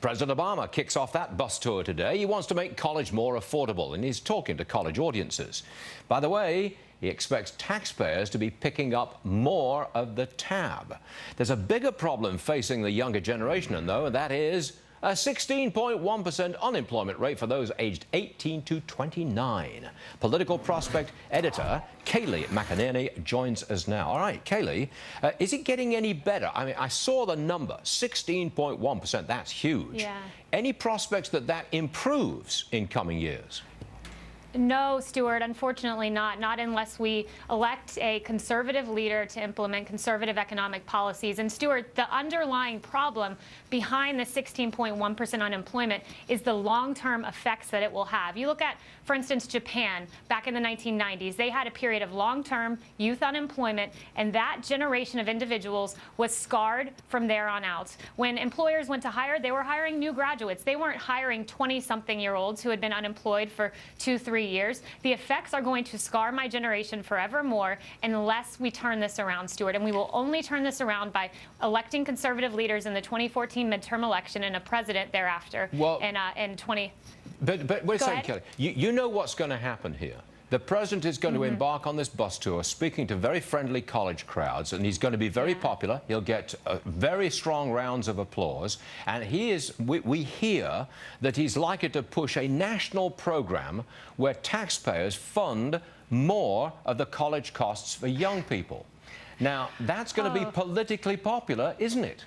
President Obama kicks off that bus tour today. He wants to make college more affordable, and he's talking to college audiences. By the way, he expects taxpayers to be picking up more of the tab. There's a bigger problem facing the younger generation, though, and that is a 16.1% unemployment rate for those aged 18 to 29. Political prospect editor Kayleigh McEnany joins us now. All right, Kayleigh, is it getting any better? I mean, I saw the number, 16.1%. That's huge. Yeah. Any prospects that that improves in coming years? No, Stuart, unfortunately not. Not unless we elect a conservative leader to implement conservative economic policies. And Stuart, the underlying problem behind the 16.1% unemployment is the long-term effects that it will have. You look at, for instance, Japan back in the 1990s. They had a period of long-term youth unemployment, and that generation of individuals was scarred from there on out. When employers went to hire, they were hiring new graduates. They weren't hiring 20-something-year-olds who had been unemployed for 2-3 years. The effects are going to scar my generation forevermore unless we turn this around, Stuart. And we will only turn this around by electing conservative leaders in the 2014 midterm election and a president thereafter. Well, in 20. But wait a second, Kayleigh. You know what's going to happen here. The president is going to embark on this bus tour, speaking to very friendly college crowds, and he's going to be very popular. He'll get very strong rounds of applause, and we hear that he's likely to push a national program where taxpayers fund more of the college costs for young people. Now, that's going to be politically popular, isn't it?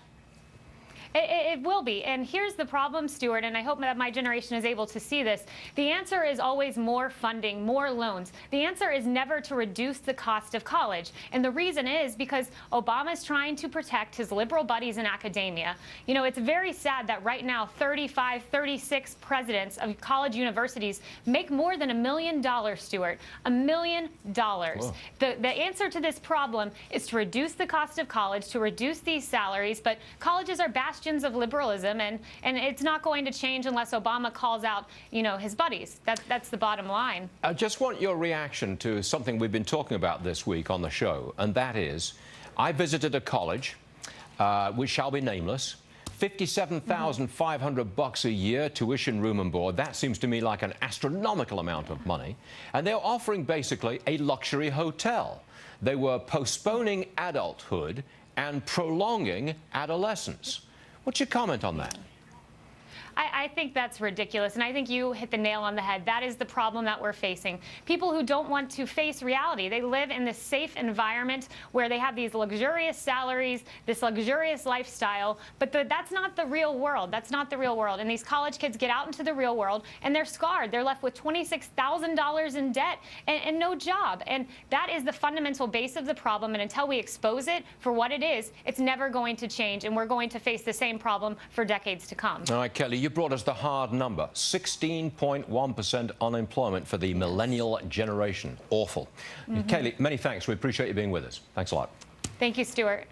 It will be. And here's the problem, Stuart, and I hope that my generation is able to see this. The answer is always more funding, more loans. The answer is never to reduce the cost of college. And the reason is because Obama is trying to protect his liberal buddies in academia. You know, it's very sad that right now 35, 36 presidents of college universities make more than $1 million, Stuart. $1 million. Whoa. The answer to this problem is to reduce the cost of college, to reduce these salaries. But colleges are bastions of liberalism, and it's not going to change unless Obama calls out, you know, his buddies. That's the bottom line. I just want your reaction to something we've been talking about this week on the show, and that is, I visited a college, which shall be nameless. $57,500 a year, tuition, room and board. That seems to me like an astronomical amount of money. And they're offering basically a luxury hotel. They were postponing adulthood and prolonging adolescence. What's your comment on that? I think that's ridiculous, and I think you hit the nail on the head. That is the problem that we're facing. People who don't want to face reality. They live in this safe environment where they have these luxurious salaries, this luxurious lifestyle, but that's not the real world. That's not the real world. And these college kids get out into the real world, and they're scarred. They're left with $26,000 in debt and no job. And that is the fundamental base of the problem, and until we expose it for what it is, it's never going to change, and we're going to face the same problem for decades to come. All right, Kayleigh, you brought us the hard number, 16.1% unemployment for the millennial generation. Awful. Kayleigh, many thanks. We appreciate you being with us. Thanks a lot. Thank you, Stuart.